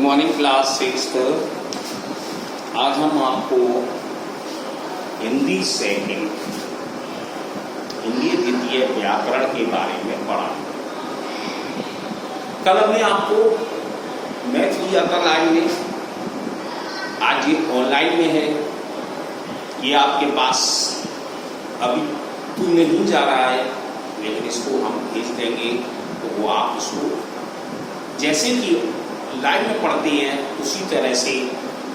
Good morning class 6। आज हम आपको हिंदी सेकंड हिंदी द्वितीय व्याकरण के बारे में पढ़ाएंगे। कल हमने आपको मैथ लिया था लाइव में, आज ये ऑनलाइन में है। ये आपके पास अभी तो नहीं जा रहा है, लेकिन इसको हम भेज देंगे तो वो आप इसको जैसे कि लाइव में पढ़ते हैं उसी तरह से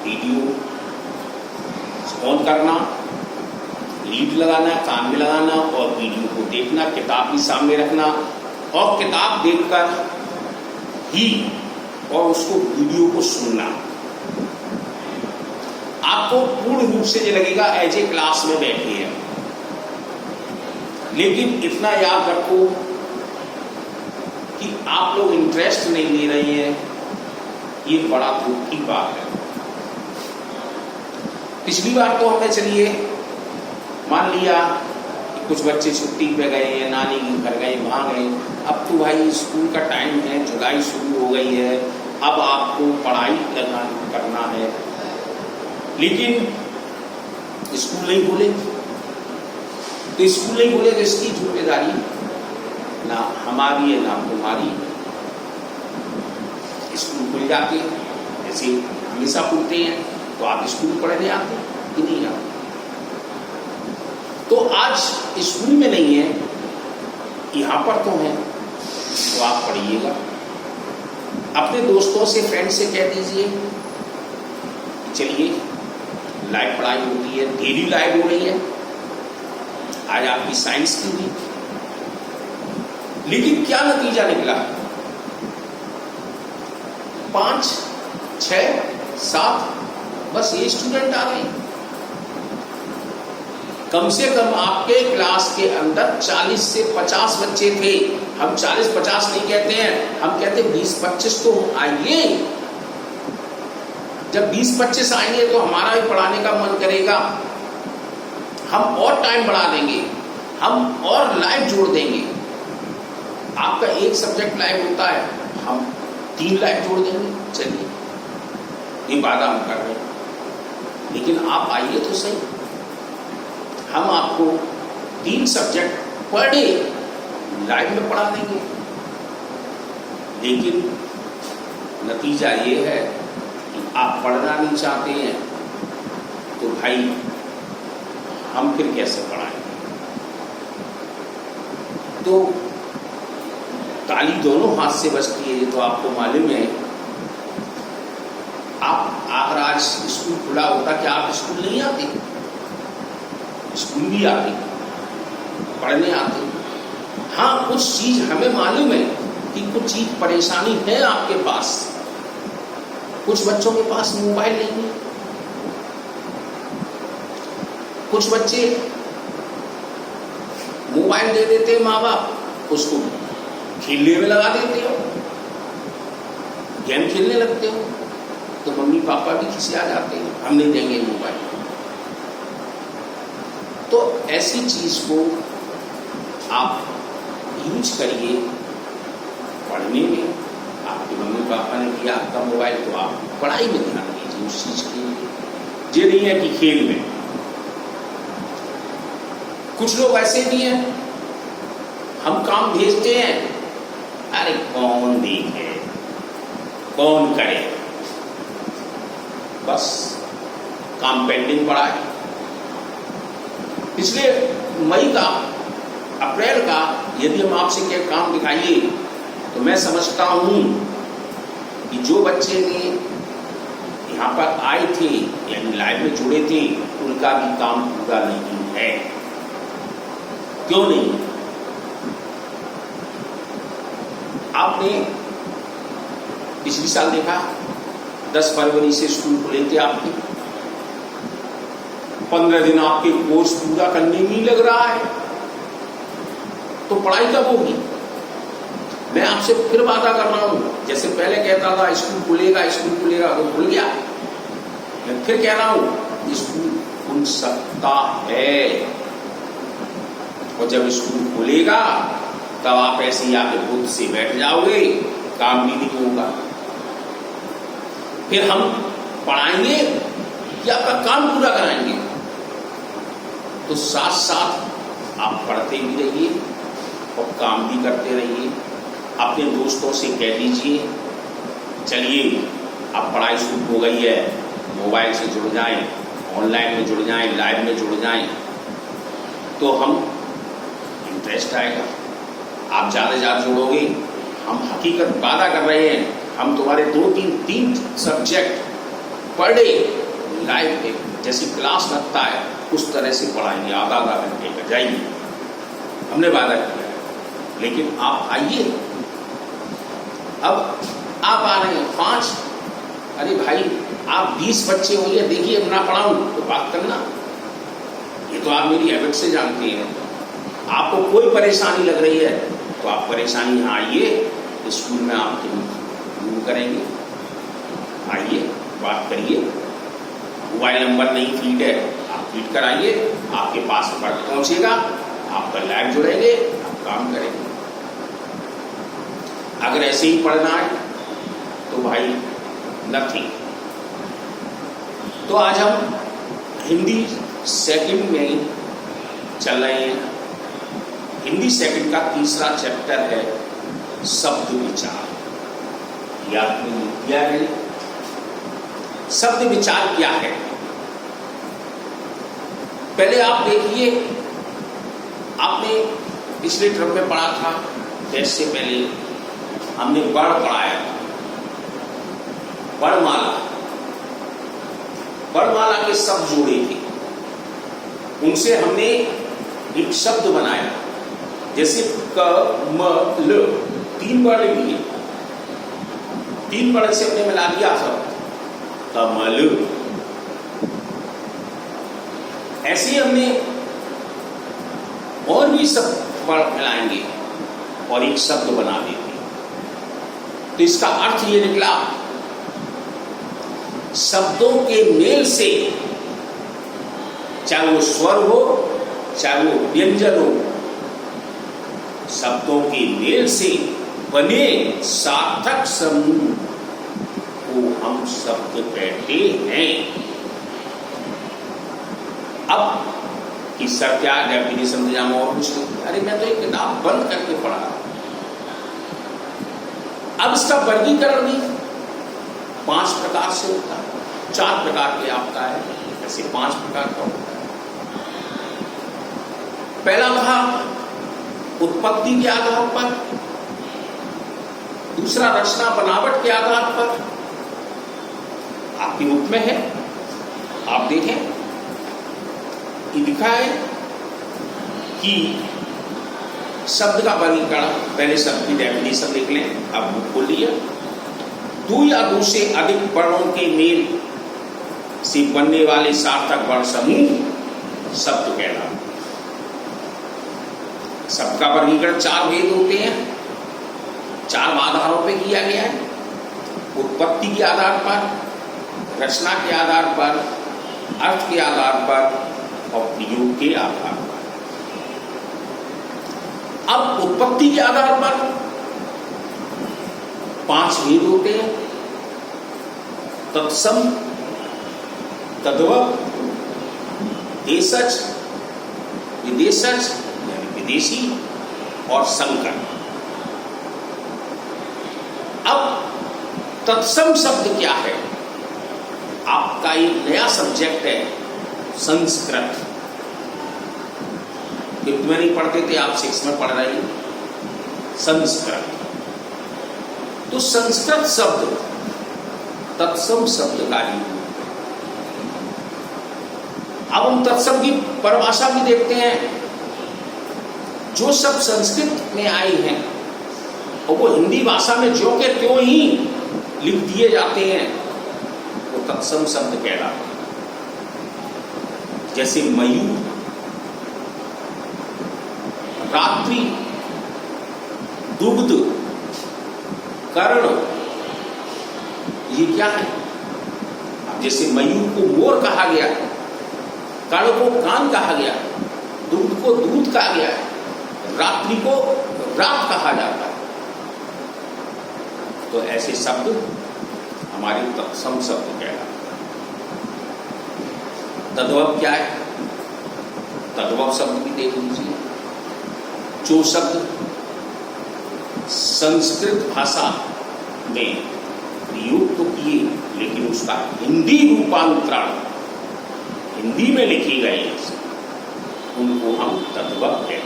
वीडियो ऑन करना, लीड लगाना, कान में लगाना और वीडियो को देखना, किताब भी सामने रखना और किताब देखकर ही और उसको वीडियो को सुनना। आपको पूर्ण रूप से ये लगेगा एज ए क्लास में बैठे हैं, लेकिन इतना याद रखो कि आप लोग इंटरेस्ट नहीं ले रहे हैं, ये बड़ा दुख की बात है। पिछली बार तो हमने चलिए मान लिया कि कुछ बच्चे छुट्टी पे गए हैं, नानी के घर गए, वहां गए। अब तो भाई स्कूल का टाइम है, जुलाई शुरू हो गई है, अब आपको पढ़ाई करना है, लेकिन स्कूल नहीं खुले। तो स्कूल नहीं खुले तो इसकी जिम्मेदारी ना हमारी है ना तुम्हारी। स्कूल खुल जाते हैं, जैसे हमेशा खुलते हैं, तो आप स्कूल पढ़ने आते कि नहीं आते? तो आज स्कूल में नहीं है, यहां पर तो है, तो आप पढ़िएगा। अपने दोस्तों से, फ्रेंड से कह दीजिए चलिए लाइव पढ़ाई होती है, डेली लाइव हो रही है। आज आपकी साइंस की भी, लेकिन क्या नतीजा निकला? 5, 6, 7 बस ये स्टूडेंट आ गए। कम से कम आपके क्लास के अंदर 40 से 50 बच्चे थे। हम 40-50 नहीं कहते हैं, हम कहते 20-25 तो आइए। जब 20-25 आएंगे तो हमारा भी पढ़ाने का मन करेगा, हम और टाइम बढ़ा देंगे, हम और लाइव जोड़ देंगे। आपका एक सब्जेक्ट लाइव होता है, हम 3 लाइव जोड़ देंगे। चलिए ये वादा हम कर रहे हैं, लेकिन आप आइए तो सही। हम आपको 3 सब्जेक्ट पर डे लाइव में पढ़ा देंगे, लेकिन नतीजा ये है कि आप पढ़ना नहीं चाहते हैं, तो भाई हम फिर कैसे पढ़ाएंगे? तो ताली दोनों हाथ से बजती है, ये तो आपको मालूम है। आप अगर आज स्कूल खुला होता, क्या आप स्कूल नहीं आते? स्कूल भी आते, पढ़ने आते। हाँ, कुछ चीज हमें मालूम है कि कुछ चीज परेशानी है आपके पास। कुछ बच्चों के पास मोबाइल नहीं है, कुछ बच्चे मोबाइल दे देते हैं माँ बाप, उसको खेलने में लगा देते हो, गेम खेलने लगते हो, तो मम्मी पापा भी खिसिया जाते हैं, हम नहीं देंगे मोबाइल। तो ऐसी चीज को आप यूज करिए पढ़ने में। आपके मम्मी पापा ने दिया आपका मोबाइल, तो आप पढ़ाई में ध्यान दीजिए उस चीज के लिए। ये नहीं है कि खेल में। कुछ लोग ऐसे भी हैं, हम काम भेजते हैं, अरे कौन देखे, कौन करे, बस काम पेंडिंग पड़ा है। पिछले मई का, अप्रैल का यदि हम आपसे क्या काम दिखाइए, तो मैं समझता हूं कि जो बच्चे ने यहां पर आए थे यानी लाइव में जुड़े थे, उनका भी काम पूरा नहीं है। क्यों नहीं? आपने पिछली साल देखा 10 फरवरी से स्कूल खुले थे आपके, 15 दिन आपके कोर्स पूरा करने में ही लग रहा है, तो पढ़ाई कब होगी? मैं आपसे फिर वादा कर रहा हूं, जैसे पहले कहता था स्कूल खुलेगा स्कूल खुलेगा, वो खुल गया। मैं फिर कह रहा हूं स्कूल खुल सकता है, और जब स्कूल खुलेगा तब आप ऐसे ही आके खुद से बैठ जाओगे, काम भी नहीं होगा। फिर हम पढ़ाएंगे कि आपका काम पूरा कराएंगे। तो साथ साथ आप पढ़ते भी रहिए और काम भी करते रहिए। अपने दोस्तों से कह दीजिए, चलिए अब पढ़ाई शुरू हो गई है, मोबाइल से जुड़ जाएं, ऑनलाइन में जुड़ जाएं, लाइव में जुड़ जाएं, तो हम इंटरेस्ट आएगा। आप ज़्यादा से ज़्यादा जुड़ोगे। हम हकीकत वादा कर रहे हैं, हम तुम्हारे 2-3 सब्जेक्ट पर डे लाइव पे जैसी क्लास लगता है उस तरह से पढ़ाएंगे, आधा घंटे का जाइए, हमने वादा किया है। लेकिन आप आइए। अब आप आ रहे हैं 5, अरे भाई आप 20 बच्चे होंगे, देखिए अपना पढ़ाऊं तो बात करना। ये तो आप मेरी हैबिट से जानते हैं। आपको कोई परेशानी लग रही है तो आप परेशानी यहाँ आइए, स्कूल में आपके दूर करेंगे। आइए, बात करिए। मोबाइल नंबर नहीं फीड है, आप फीड कराइए, आपके पास वर्क पहुंचेगा, आपका लाइव जुड़ेंगे, आप काम करेंगे। अगर ऐसे ही पढ़ना है तो भाई नथिंग। तो आज हम हिंदी सेकंड में ही चल रहे हैं। हिंदी सेकंड का तीसरा चैप्टर है शब्द विचार। याद किया है? शब्द विचार क्या है? पहले आप देखिए, आपने पिछले ट्रम में पढ़ा था, टेस्ट से पहले हमने वर्ण पढ़ाया था, वर्णमाला। वर्णमाला के शब्द जोड़े थे, उनसे हमने एक शब्द बनाया। जैसे क, म, ल, 3 वर्ण लिए, 3 वर्ण से हमने मिला दिया शब्द कमल। ऐसे ही हमने और भी शब्द वर्ण मिलाएंगे और एक शब्द बना देंगे। तो इसका अर्थ ये निकला, शब्दों के मेल से, चाहे वो स्वर हो चाहे वो व्यंजन हो, शब्दों के मेल से बने सार्थक समूह को हम शब्द कहते हैं। अब कि सर क्या डेफिनेशन दिया, और कुछ नहीं। अरे मैं तो एक किताब बंद करके पढ़ा। अब इसका वर्गीकरण भी 5 प्रकार से होता है, 4 प्रकार के आपका है, ऐसे 5 प्रकार का होता है। पहला भाग उत्पत्ति के आधार पर, दूसरा रचना बनावट के आधार पर। आपके रूप में है, आप देखें, ये लिखा है कि शब्द का वर्गीकरण, पहले शब्द की डेफिनेशन लिख लें। अब बुक खोल लिया। 2 या 2 से अधिक वर्णों के मेल से बनने वाले सार्थक वर्ण समूह शब्द कहलाते हैं। शब्द का वर्गीकरण 4 भेद होते हैं, 4 आधारों पे किया गया है। उत्पत्ति के आधार पर, रचना के आधार पर, अर्थ के आधार पर और प्रयोग के आधार पर। अब उत्पत्ति के आधार पर 5 भेद होते हैं। तत्सम, तद्भव, देशज, विदेशज यानी विदेशी और संकर। अब तत्सम शब्द क्या है? आपका एक नया सब्जेक्ट है संस्कृत। 5th में नहीं पढ़ते थे आप, 6th में पढ़ रहे हैं संस्कृत। तो संस्कृत शब्द तत्सम शब्द का ही। अब हम तत्सम की परिभाषा भी देखते हैं। जो शब्द संस्कृत में आए हैं और वो हिंदी भाषा में ज्यों के त्यों ही लिख दिए जाते हैं, वो तत्सम शब्द कहलाते हैं। जैसे मयूर, रात्रि, दुग्ध, कर्ण, ये क्या है? अब जैसे मयूर को मोर कहा गया, कर्ण को कान कहा गया, दुग्ध को दूध कहा गया है, रात्रि को रात कहा जाता है। तो ऐसे शब्द हमारे तत्सम शब्द कहलाते हैं। तद्भव क्या है? तद्भव शब्द भी देख लीजिए। जो शब्द संस्कृत भाषा में प्रयोग तो किए, लेकिन उसका हिंदी रूपांतरण हिंदी में लिखे गए, उनको हम तद्भव कहते हैं।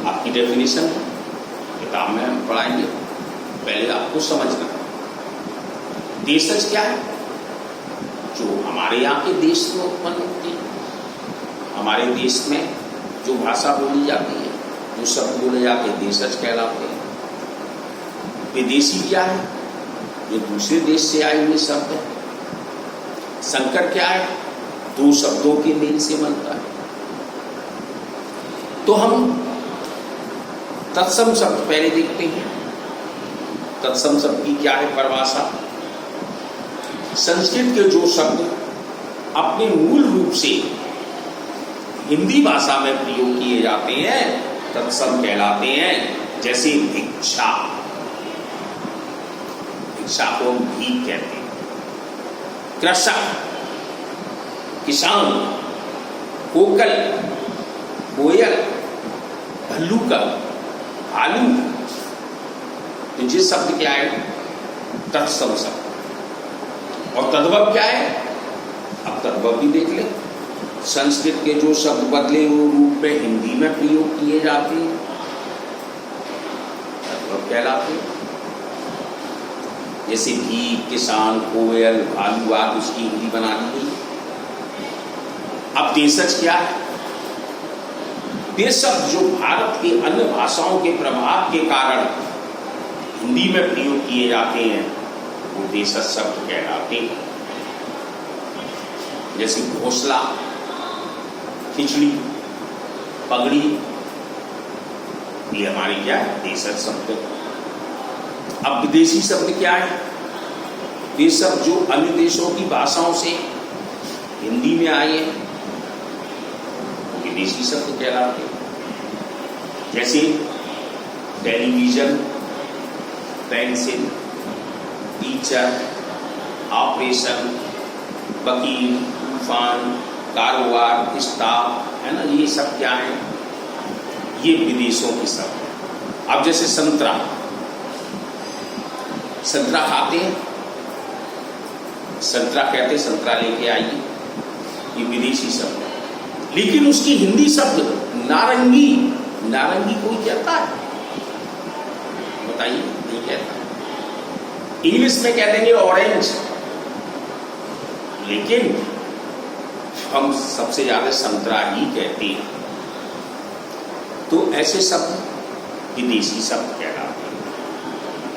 आपकी डेफिनेशन किताब में हम पढ़ाएंगे, पहले आपको समझना है। देशज क्या है? जो हमारे यहाँ के देश में उत्पन्न होती है। हमारे देश में जो भाषा बोली जाती है, जो शब्द बोले जाते हैं, देशज कहलाते हैं। विदेशी क्या है? जो दूसरे देश से आए हुए शब्द है। संकर क्या है? दो शब्दों के मेल से बनता है। तो हम तत्सम शब्द पहले देखते हैं। तत्सम शब्द की क्या है परिभाषा? संस्कृत के जो शब्द अपने मूल रूप से हिंदी भाषा में प्रयोग किए जाते हैं, तत्सम कहलाते हैं। जैसे भिक्षा, भिक्षा को हम भीख कहते हैं। कृषक, किसान, कोकल, कोयल, भल्लूका, भालू, तो ये शब्द क्या है? तत्सम शब्द। और तद्भव क्या है? अब तद्भव भी देख ले। संस्कृत के जो शब्द बदले हुए रूप में हिंदी में प्रयोग किए जाते हैं, तद्भव कहलाते हैं। जैसे भीख, किसान, कोयल, भालू आदि उसकी हिंदी बना दी गई। अब देशज क्या है? देशज जो भारत की अन्य भाषाओं के प्रभाव के कारण हिंदी में प्रयोग किए जाते हैं, वो देशज शब्द कहलाते हैं। जैसे घोंसला, खिचड़ी, पगड़ी, ये हमारी क्या है? देशज शब्द। अब विदेशी शब्द क्या है? वे शब्द जो अन्य देशों की भाषाओं से हिंदी में आए हैं, विदेशी शब्द कहलाते हैं। जैसे टेलीविजन, पेंसिल, टीचर, ऑपरेशन, वकील, तूफान, कारोबार, स्टाफ, है ना, ये सब क्या है? ये विदेशों के शब्द हैं। अब जैसे संतरा, संतरा खाते हैं, संतरा कहते, संतरा लेके आइए, ये विदेशी शब्द है। लेकिन उसकी हिंदी शब्द नारंगी, नारंगी कोई कहता है? बताइए, नहीं कहता। इंग्लिश में कह देंगे ऑरेंज, लेकिन हम सबसे ज्यादा संतरा ही कहते हैं। तो ऐसे शब्द विदेशी शब्द कहलाते हैं।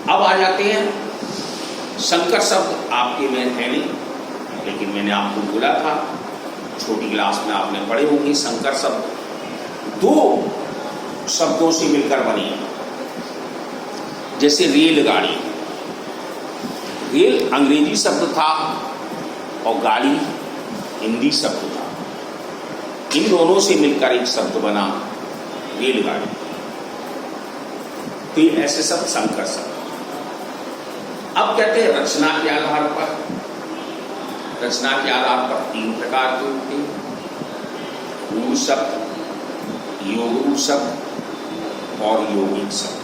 अब आ जाते हैं संकर शब्द। आपके में है नहीं, लेकिन मैंने आपको बोला था, छोटी क्लास में आपने पढ़े होंगे। संकर शब्द दो शब्दों से मिलकर बनी है। जैसे रेलगाड़ी, रेल अंग्रेजी शब्द था और गाड़ी हिंदी शब्द था। इन दोनों से मिलकर एक शब्द बना रेलगाड़ी। तो ऐसे सब संकर शब्द। अब कहते हैं रचना के आधार पर। रचना के आधार पर तीन प्रकार के होते हैं: रूढ़ शब्द, योगरूढ़ शब्द और यौगिक शब्द।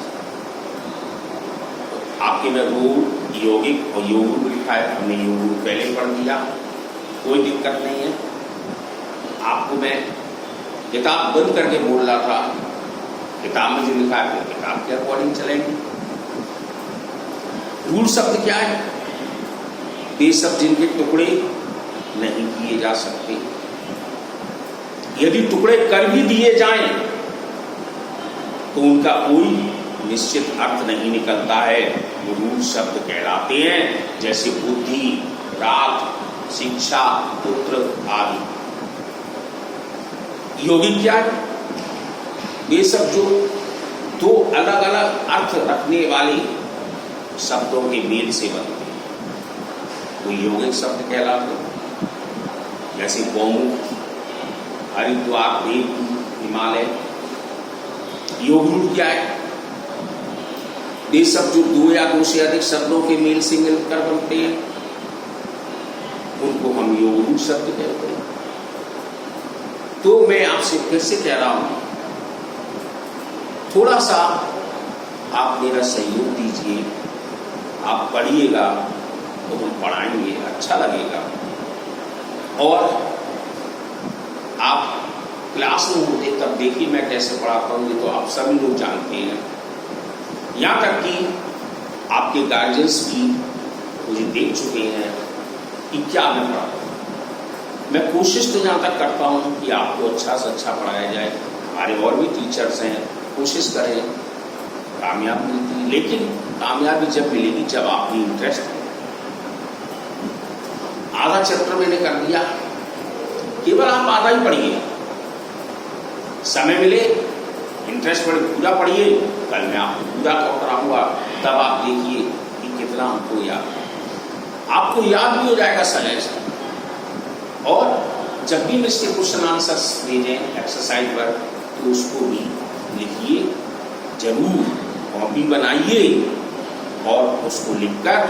आपके में रूढ़, यौगिक और योगरूढ़ लिखा है, हमने योगरूढ़ पहले पढ़ दिया, कोई दिक्कत नहीं है। आपको मैं किताब बंद करके बोल रहा था, किताब में जो लिखा है किताब के अकॉर्डिंग चलेंगे। रूढ़ शब्द क्या है? वे शब्द जिनके टुकड़े नहीं किए जा सकते। यदि टुकड़े कर भी दिए जाएं तो उनका कोई निश्चित अर्थ नहीं निकलता है, वो रूढ़ शब्द कहलाते हैं। जैसे बुद्धि, राग, शिक्षा, पुत्र आदि। यौगिक क्या है? वे सब जो दो अलग अलग अर्थ रखने वाले शब्दों के मेल से बनते हैं, वो यौगिक शब्द कहलाते हैं। जैसे गौमुख, हरिद्वार, देवभूमि, हिमालय। योगरूढ़ क्या है? ये शब्द जो 2 या 2 से अधिक शब्दों के मेल से मिलकर बनते हैं उनको हम योग रूप शब्द कहते हैं। तो मैं आपसे फिर से कह रहा हूं, थोड़ा सा आप मेरा सहयोग दीजिए, आप पढ़िएगा तो हम पढ़ाएंगे, अच्छा लगेगा। और आप क्लास में होते तब देखिए मैं कैसे पढ़ाता हूँ, ये तो आप सभी लोग जानते हैं। यहाँ तक कि आपके गार्जियंस भी मुझे देख चुके हैं कि क्या मैं पढ़ाता हूँ। मैं कोशिश तो यहाँ तक करता हूँ कि आपको अच्छा से अच्छा पढ़ाया जाए। हमारे और भी टीचर्स हैं, कोशिश करें, कामयाब मिलती है। लेकिन कामयाबी जब मिलेगी जब आपकी इंटरेस्ट है। आधा चैप्टर मैंने कर दिया, केवल आप आधा ही पढ़िए, समय मिले इंटरेस्ट बढ़े पूरा पढ़िए। कल मैं आपको पूरा कराऊंगा, तब आप देखिए कि कितना हमको आपको याद भी हो जाएगा समय से। और जब भी इसके क्वेश्चन आंसर्स भेजें एक्सरसाइज पर तो उसको भी लिखिए, जरूर कॉपी बनाइए और उसको लिखकर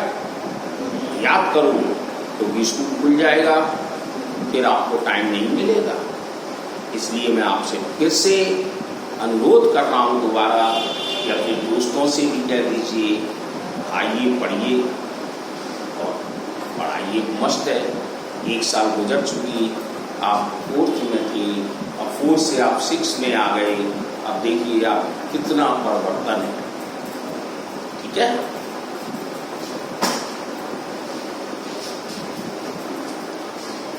याद करो तो भी स्कूल खुल जाएगा, फिर आपको टाइम नहीं मिलेगा। इसलिए मैं आपसे फिर से अनुरोध कर रहा हूँ दोबारा कि अपने दोस्तों से भी कह दीजिए, आइए पढ़िए और पढ़ाइए, मस्त है। 1 साल गुजर चुकी, आप 4th में थे, अब 4 से आप 6 में आ गए। अब देखिए आप कितना परिवर्तन है, ठीक है।